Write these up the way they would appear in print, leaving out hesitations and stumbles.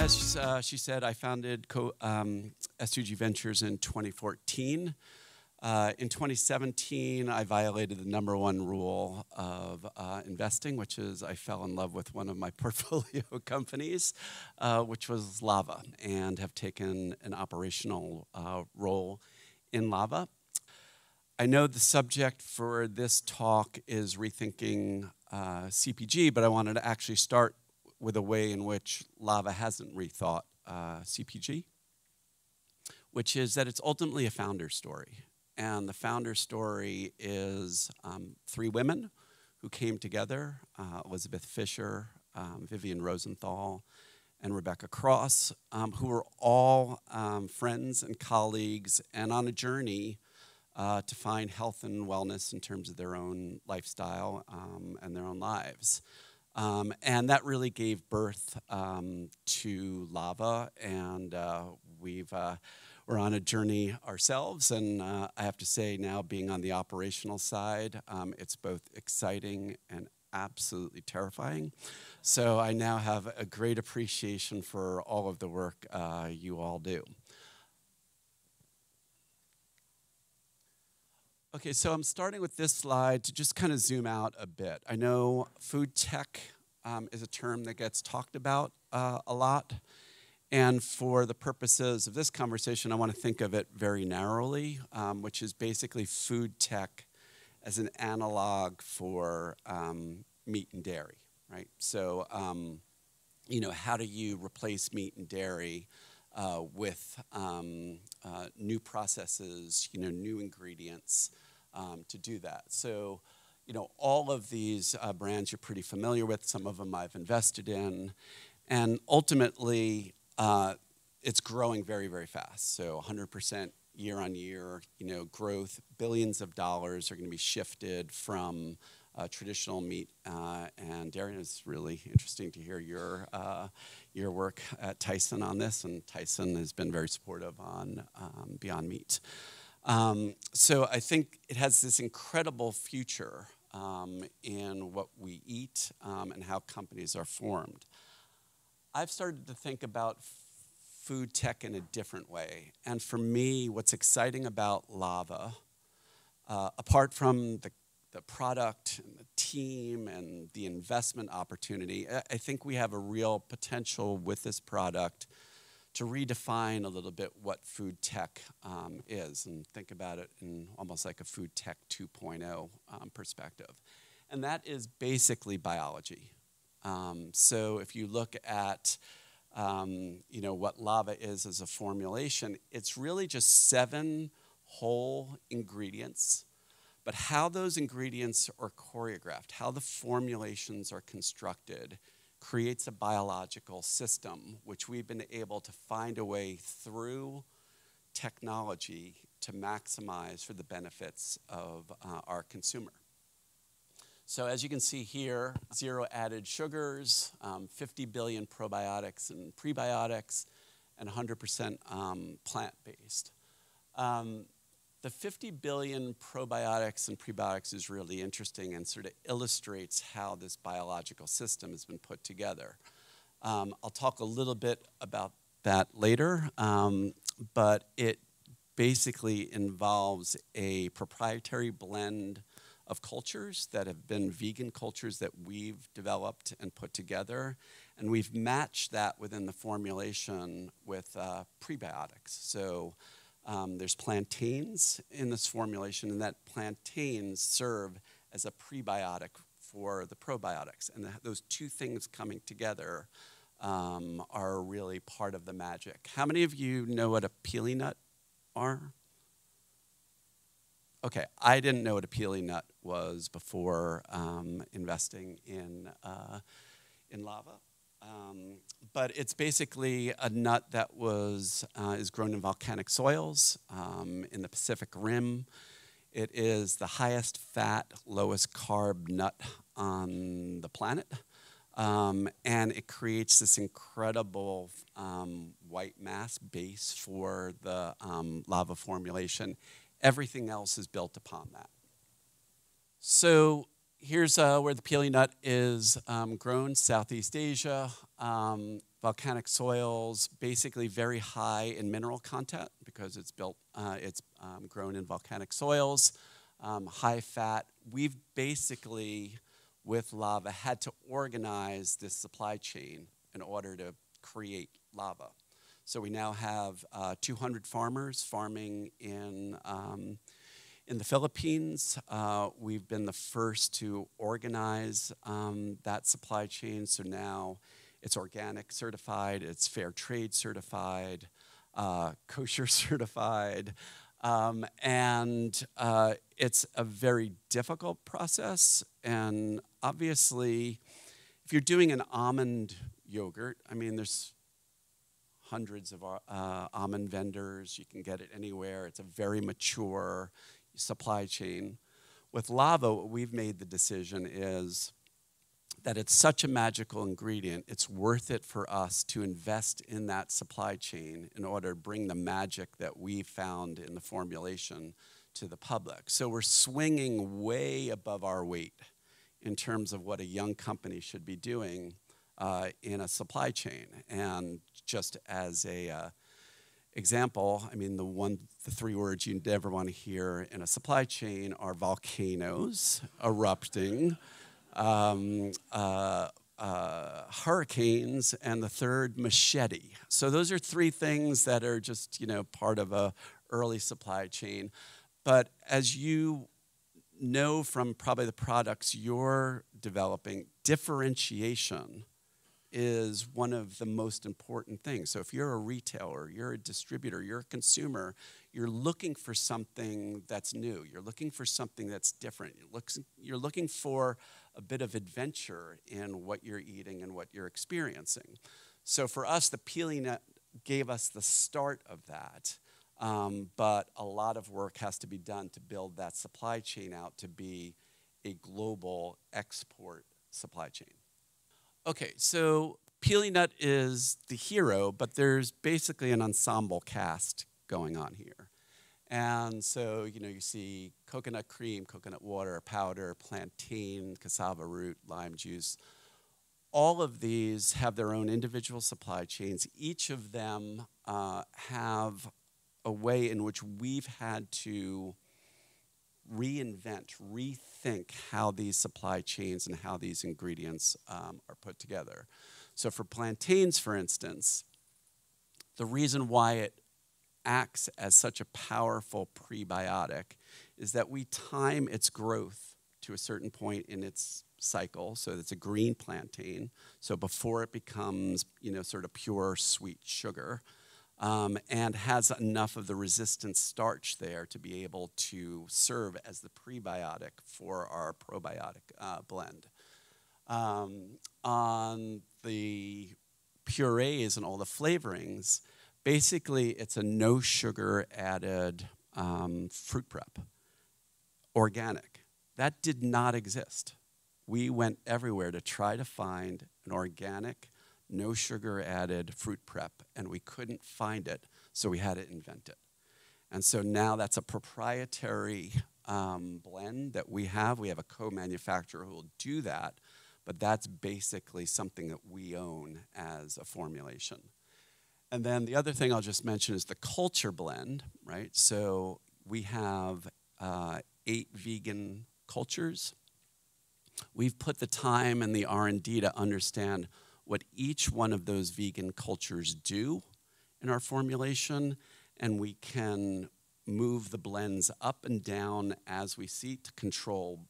as she said, I founded S2G Ventures in 2014. In 2017, I violated the #1 rule of investing, which is I fell in love with one of my portfolio companies, which was Lavva, and have taken an operational role in Lavva. I know the subject for this talk is rethinking CPG, but I wanted to actually start with a way in which Lavva hasn't rethought CPG, which is that it's ultimately a founder story. And the founder story is 3 women who came together, Elizabeth Fisher, Vivian Rosenthal, and Rebecca Cross, who were all friends and colleagues and on a journey to find health and wellness in terms of their own lifestyle and their own lives. And that really gave birth to Lavva, and we're on a journey ourselves, and I have to say now, being on the operational side, it's both exciting and absolutely terrifying. So I now have a great appreciation for all of the work you all do. Okay, so I'm starting with this slide to just kind of zoom out a bit. I know food tech is a term that gets talked about a lot. And for the purposes of this conversation, I want to think of it very narrowly, which is basically food tech as an analog for meat and dairy, right? So, how do you replace meat and dairy with new processes, new ingredients to do that? So, all of these brands you're pretty familiar with. Some of them I've invested in. And ultimately, it's growing very, very fast. So 100% year on year, growth. Billions of dollars are going to be shifted from traditional meat and dairy. And it's really interesting to hear your work at Tyson on this. And Tyson has been very supportive on Beyond Meat. So I think it has this incredible future in what we eat and how companies are formed. I've started to think about food tech in a different way. And for me, what's exciting about Lavva, apart from the product and the team and the investment opportunity, I think we have a real potential with this product to redefine a little bit what food tech is, and think about it in almost like a food tech 2.0 perspective. And that is basically biology. So if you look at what Lavva is as a formulation, it's really just 7 whole ingredients. But how those ingredients are choreographed, how the formulations are constructed, creates a biological system, which we've been able to find a way through technology to maximize for the benefits of our consumer. So as you can see here, 0 added sugars, 50 billion probiotics and prebiotics, and 100% plant-based. The 50 billion probiotics and prebiotics is really interesting and sort of illustrates how this biological system has been put together. I'll talk a little bit about that later, but it basically involves a proprietary blend of cultures that have been vegan cultures that we've developed and put together. And we've matched that within the formulation with prebiotics. So there's plantains in this formulation, and that plantains serve as a prebiotic for the probiotics. And those two things coming together are really part of the magic. How many of you know what a pili nut are? Okay, I didn't know what a pili nut was before investing in Lavva. But it's basically a nut that is grown in volcanic soils in the Pacific Rim. It is the highest fat, lowest carb nut on the planet. And it creates this incredible white mass base for the Lavva formulation. Everything else is built upon that. So here's where the peely nut is grown, Southeast Asia. Volcanic soils, basically very high in mineral content because it's grown in volcanic soils, high fat. We've basically, with Lavva, had to organize this supply chain in order to create Lavva. So we now have 200 farmers farming in the Philippines. We've been the first to organize that supply chain, so now it's organic certified, it's fair trade certified, kosher certified, and it's a very difficult process. And obviously, if you're doing an almond yogurt, I mean, there's hundreds of almond vendors. You can get it anywhere. It's a very mature supply chain. With Lavva, what we've made the decision is that it's such a magical ingredient, it's worth it for us to invest in that supply chain in order to bring the magic that we found in the formulation to the public. So we're swinging way above our weight in terms of what a young company should be doing in a supply chain. And just as a example, I mean, the three words you never want to hear in a supply chain are volcanoes erupting, hurricanes, and the third, machete. So those are three things that are just, part of a early supply chain. But as you know from probably the products you're developing, differentiation is one of the most important things. So if you're a retailer, you're a distributor, you're a consumer, you're looking for something that's new. You're looking for something that's different. You're looking for a bit of adventure in what you're eating and what you're experiencing. So for us, the peely nut gave us the start of that. But a lot of work has to be done to build that supply chain out to be a global export supply chain. Okay, so peely nut is the hero, but there's basically an ensemble cast going on here. And so, you see coconut cream, coconut water, powder, plantain, cassava root, lime juice. All of these have their own individual supply chains. Each of them have a way in which we've had to reinvent, rethink how these supply chains and how these ingredients are put together. So for plantains, for instance, the reason why it acts as such a powerful prebiotic is that we time its growth to a certain point in its cycle. So it's a green plantain, so before it becomes, sort of pure sweet sugar. And has enough of the resistant starch there to be able to serve as the prebiotic for our probiotic blend. On the purees and all the flavorings, basically it's a no sugar added fruit prep, organic. That did not exist. We went everywhere to try to find an organic, no sugar added fruit prep, and we couldn't find it, so we had to invent it. And so now that's a proprietary blend that we have. We have a co-manufacturer who will do that, but that's basically something that we own as a formulation. And then the other thing I'll just mention is the culture blend, right? So we have 8 vegan cultures. We've put the time and the R&D to understand what each one of those vegan cultures do in our formulation, and we can move the blends up and down as we see to control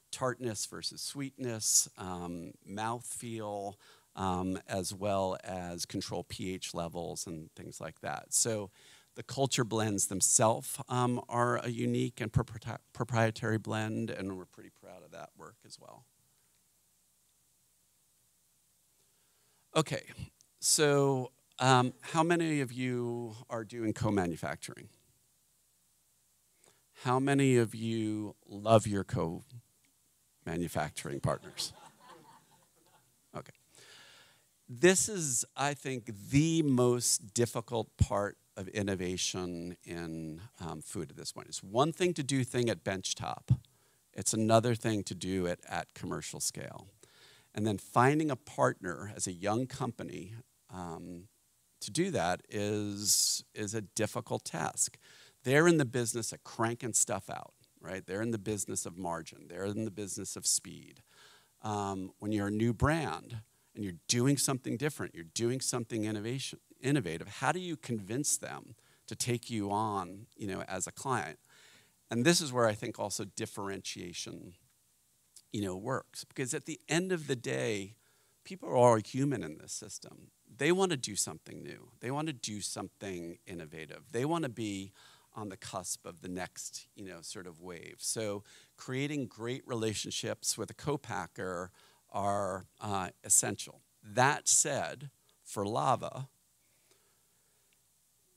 tartness versus sweetness, mouthfeel, as well as control pH levels and things like that. So the culture blends themselves are a unique and proprietary blend, and we're pretty proud of that work as well. Okay, so how many of you are doing co-manufacturing? How many of you love your co-manufacturing partners? Okay. This is, I think, the most difficult part of innovation in food at this point. It's one thing to do thing at benchtop. It's another thing to do it at commercial scale. And then finding a partner as a young company to do that is a difficult task. They're in the business of cranking stuff out, right? They're in the business of margin. They're in the business of speed. When you're a new brand and you're doing something different, you're doing something innovative, how do you convince them to take you on, as a client? And this is where I think also differentiation, works. Because at the end of the day, people are all human in this system. They want to do something new. They want to do something innovative. They want to be on the cusp of the next, sort of wave. So creating great relationships with a co-packer are essential. That said, for Lavva,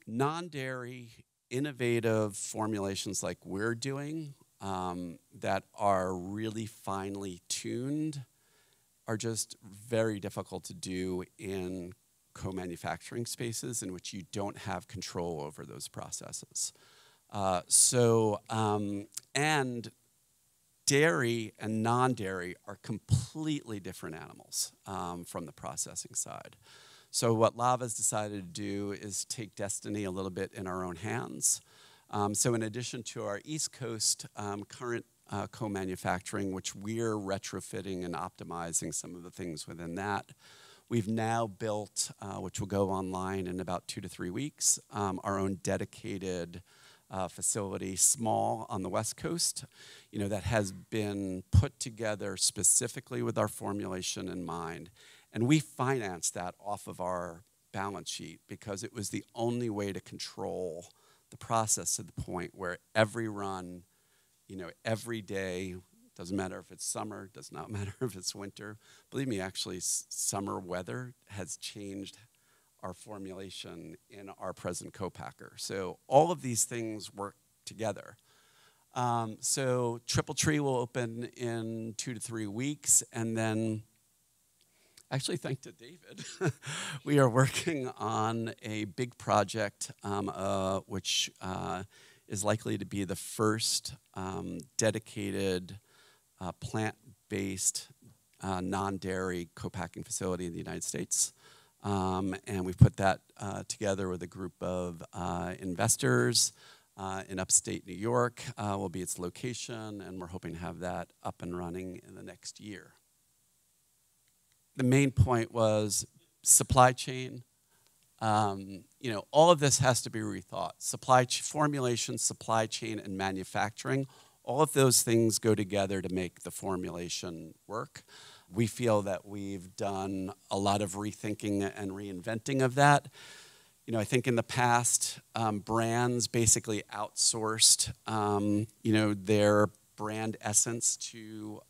non-dairy, innovative formulations like we're doing that are really finely tuned are just very difficult to do in co-manufacturing spaces in which you don't have control over those processes. And dairy and non-dairy are completely different animals from the processing side. So what Lavva's decided to do is take destiny a little bit in our own hands. So in addition to our East Coast current co-manufacturing, which we're retrofitting and optimizing some of the things within that, we've now built, which will go online in about 2 to 3 weeks, our own dedicated facility, small on the West Coast, that has been put together specifically with our formulation in mind. And we financed that off of our balance sheet because it was the only way to control the process to the point where every run, every day, doesn't matter if it's summer, does not matter if it's winter. Believe me, actually, summer weather has changed our formulation in our present co-packer. So all of these things work together. So Triple Tree will open in 2 to 3 weeks, and then actually, thanks to David, we are working on a big project which is likely to be the first dedicated plant-based non-dairy co-packing facility in the United States. And we've put that together with a group of investors in upstate New York will be its location, and we're hoping to have that up and running in the next year. The main point was supply chain. All of this has to be rethought. Formulation, supply chain, and manufacturing, all of those things go together to make the formulation work. We feel that we've done a lot of rethinking and reinventing of that. I think in the past, brands basically outsourced, their brand essence to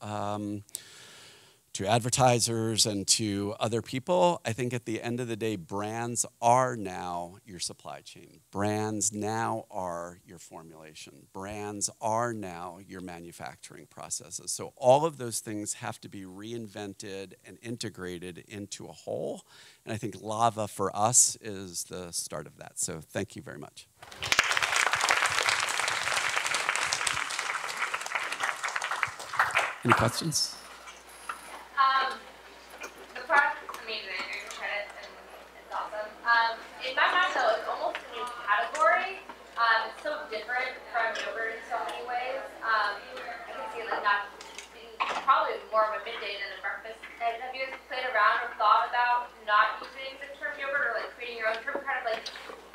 advertisers and to other people. I think at the end of the day, brands are now your supply chain. Brands now are your formulation. Brands are now your manufacturing processes. So all of those things have to be reinvented and integrated into a whole. And I think Lavva for us is the start of that. So thank you very much. Any questions? The product's amazing. I can try it, and it's awesome. In my mind, though, it's almost a new category. It's so different from yogurt in so many ways. I can see it not being probably more of a midday than a breakfast. And have you guys played around or thought about not using the term yogurt or creating your own term, kind of like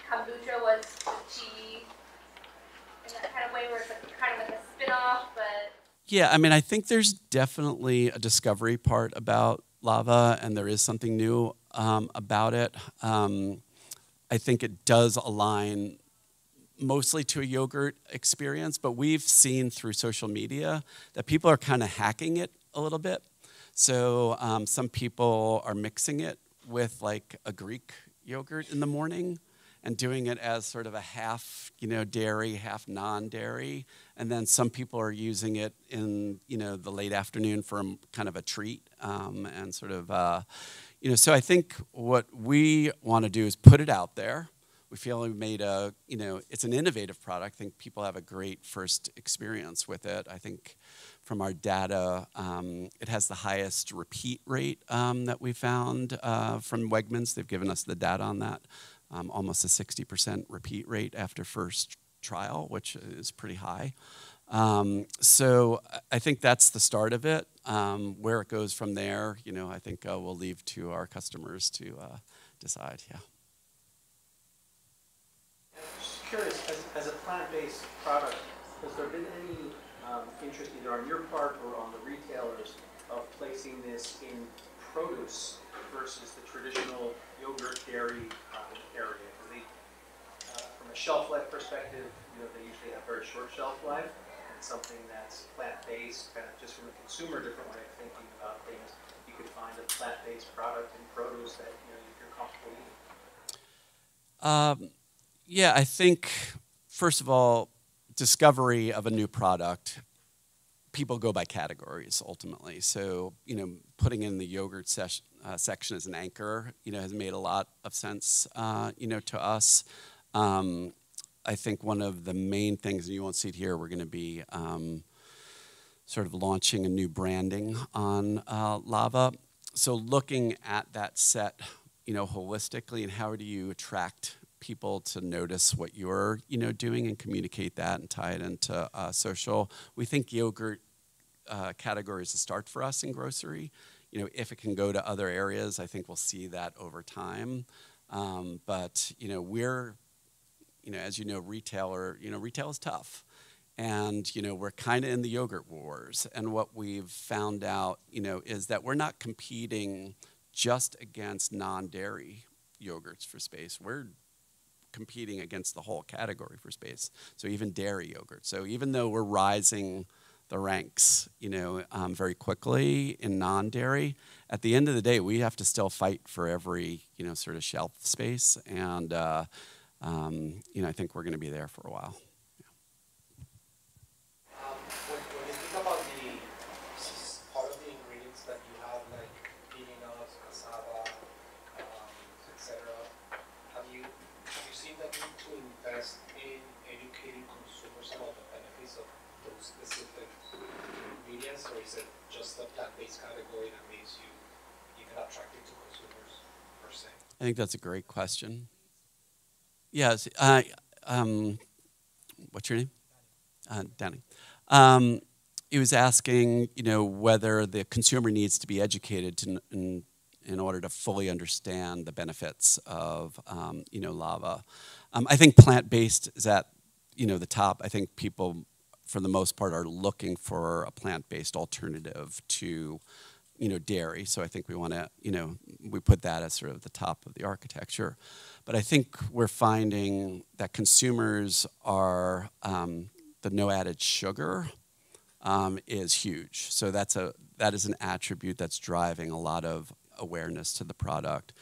kombucha was tea, in that kind of way, where it's kind of like a spin-off, but. Yeah, I think there's definitely a discovery part about Lavva, and there is something new about it. I think it does align mostly to a yogurt experience, but we've seen through social media that people are kind of hacking it a little bit. So some people are mixing it with like a Greek yogurt in the morning and doing it as sort of a half, dairy, half non-dairy. And then some people are using it in, the late afternoon for kind of a treat and sort of, so I think what we want to do is put it out there. We feel we made it's an innovative product. I think people have a great first experience with it. I think from our data, it has the highest repeat rate that we found from Wegmans. They've given us the data on that. Almost a 60% repeat rate after first trial, which is pretty high. So I think that's the start of it. Where it goes from there, I think we'll leave to our customers to decide. Yeah. Just curious, as a plant-based product, has there been any interest either on your part or on the retailers of placing this in produce versus the traditional yogurt dairy area? Because from a shelf life perspective, they usually have very short shelf life, and something that's plant-based, kind of just from a consumer different way of thinking about things, you could find a plant-based product in produce that you're comfortable eating. Yeah, I think first of all, discovery of a new product, people go by categories ultimately. So, putting in the yogurt section as an anchor, has made a lot of sense, to us. I think one of the main things, and you won't see it here, we're going to be sort of launching a new branding on Lavva. So looking at that set, holistically, and how do you attract people to notice what you're, doing and communicate that and tie it into social. We think yogurt category is a start for us in grocery. If it can go to other areas, I think we'll see that over time. But we're, as retail is tough. And, we're kind of in the yogurt wars. And what we've found out, is that we're not competing just against non-dairy yogurts for space. We're competing against the whole category for space. So even dairy yogurt. So even though we're rising the ranks, very quickly in non-dairy, at the end of the day, we have to still fight for every, sort of shelf space. And, I think we're going to be there for a while. When you think about the part of the ingredients that you have, like peanut nuts, cassava, etc., have you seen the need to invest in educating consumers about the benefits of those specific ingredients, or is it just the plant-based category that makes you even attractive to consumers per se? I think that's a great question. Yes. What's your name? Danny. He was asking, whether the consumer needs to be educated in order to fully understand the benefits of, Lavva. I think plant-based is at, the top. I think people, for the most part, are looking for a plant-based alternative to, dairy. So I think we want to, we put that as sort of the top of the architecture. But I think we're finding that consumers are, the no added sugar is huge. So that is an attribute that's driving a lot of awareness to the product.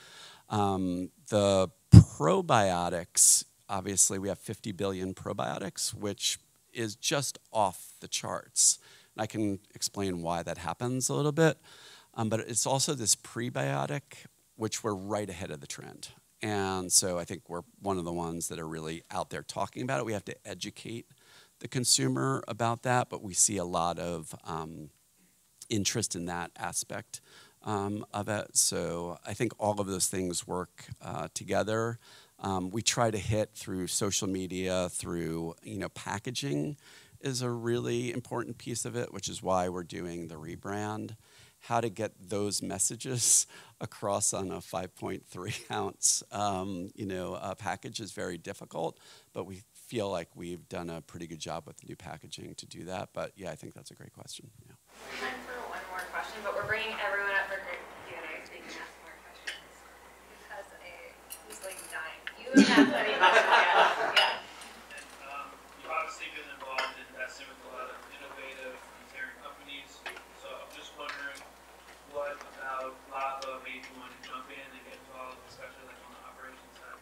The probiotics, obviously we have 50 billion probiotics, which is just off the charts. And I can explain why that happens a little bit. But it's also this prebiotic, which we're right ahead of the trend. And so I think we're one of the ones that are really out there talking about it. We have to educate the consumer about that, but we see a lot of interest in that aspect of it. So I think all of those things work together. We try to hit through social media, through packaging is a really important piece of it, which is why we're doing the rebrand. How to get those messages across on a 5.3 ounce package is very difficult, but we feel like we've done a pretty good job with the new packaging to do that. But yeah, I think that's a great question. Yeah. Time for one more question, but we're bringing everyone up for Q&A so you can ask more questions because who's like dying. You have any questions? Yeah. You've obviously been involved in investing with a lot of innovative and daring companies. So I'm just wondering, what about Lavva made you want to jump in and get involved, especially like on the operations side?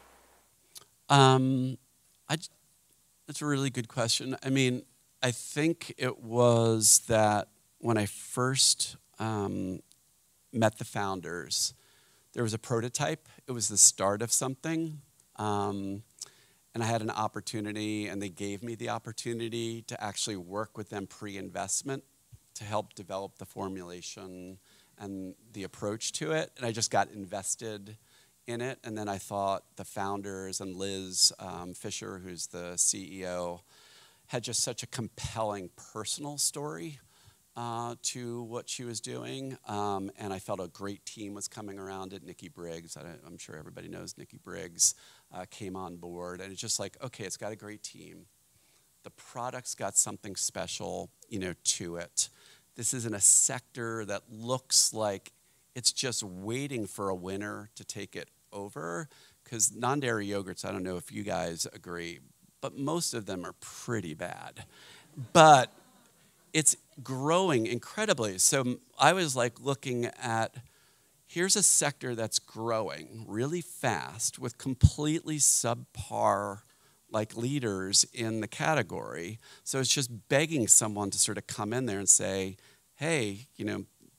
That's a really good question. I mean, I think it was that when I first met the founders, there was a prototype. It was the start of something. And I had an opportunity, and they gave me the opportunity to actually work with them pre-investment to help develop the formulation and the approach to it. And I just got invested in it. And then I thought the founders and Liz Fisher, who's the CEO, had just such a compelling personal story to what she was doing. And I felt a great team was coming around it. Nikki Briggs, I'm sure everybody knows Nikki Briggs, came on board. And it's just like, okay, it's got a great team. The product's got something special, to it. This is in a sector that looks like it's just waiting for a winner to take it over. Because non-dairy yogurts, I don't know if you guys agree, but most of them are pretty bad. But it's growing incredibly. So I was like looking at, here's a sector that's growing really fast with completely subpar like leaders in the category. So it's just begging someone to sort of come in there and say, hey,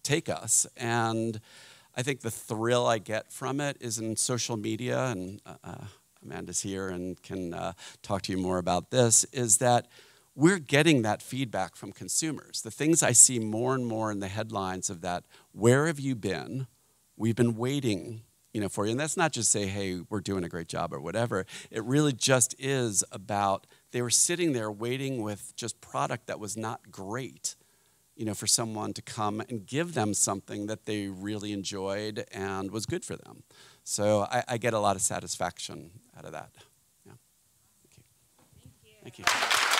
take us. And I think the thrill I get from it is in social media, and Amanda's here and can talk to you more about this, is that we're getting that feedback from consumers. The things I see more and more in the headlines of that, where have you been? We've been waiting for you. And that's not just say, hey, we're doing a great job or whatever. It really just is about, they were sitting there waiting with just product that was not great, for someone to come and give them something that they really enjoyed and was good for them. So I get a lot of satisfaction out of that. Yeah. Thank you. Thank you.